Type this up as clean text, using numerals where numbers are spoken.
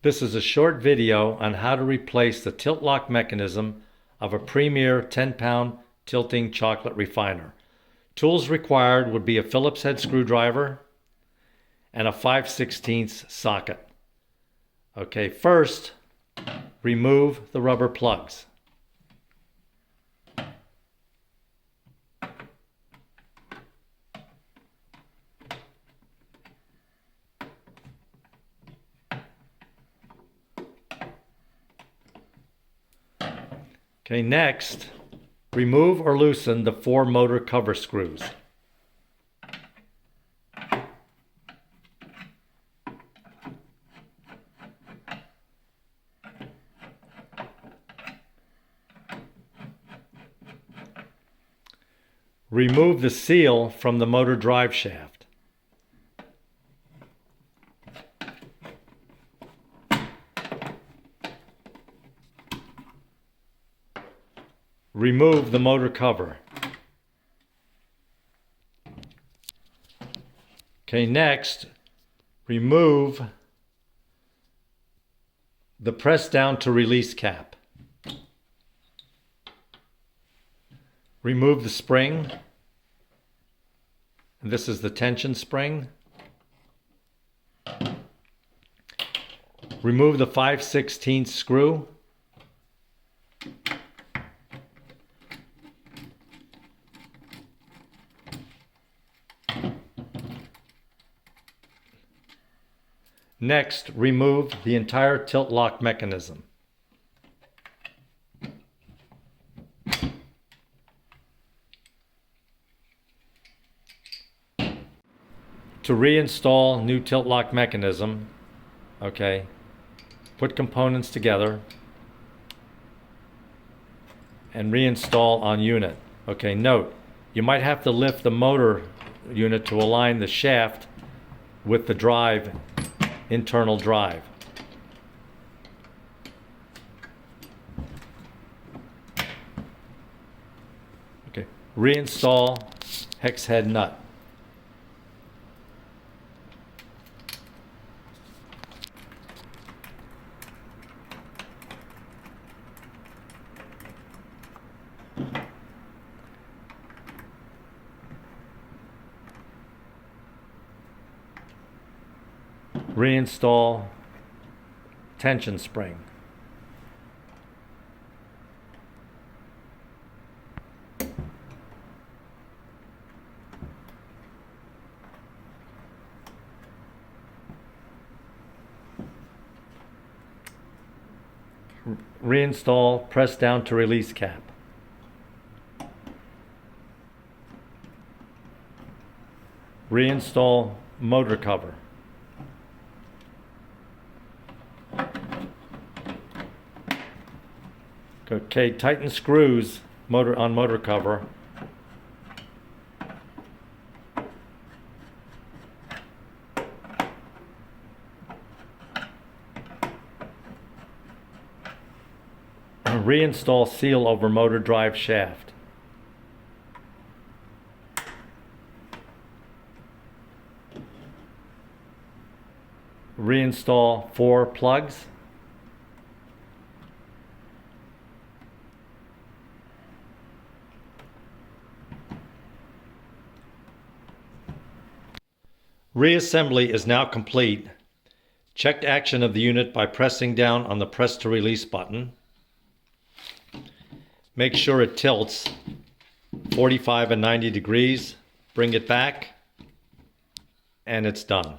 This is a short video on how to replace the tilt lock mechanism of a Premier 10-pound tilting chocolate refiner. Tools required would be a Phillips head screwdriver and a 5/16 socket. Okay, first, remove the rubber plugs. Okay, next, remove or loosen the 4 motor cover screws. Remove the seal from the motor drive shaft. Remove the motor cover. Okay, next, remove the press down to release cap. Remove the spring. This is the tension spring. Remove the 5/16 screw. Next, remove the entire tilt lock mechanism. To reinstall new tilt lock mechanism, okay, put components together and reinstall on unit. Okay, note, you might have to lift the motor unit to align the shaft with the drive, internal drive. Okay, reinstall hex head nut. Reinstall tension spring. Reinstall press down to release cap. Reinstall motor cover. Okay, tighten screws on motor cover. Reinstall seal over motor drive shaft. Reinstall 4 plugs. Reassembly is now complete. Check action of the unit by pressing down on the press to release button. Make sure it tilts 45 and 90 degrees. Bring it back, and it's done.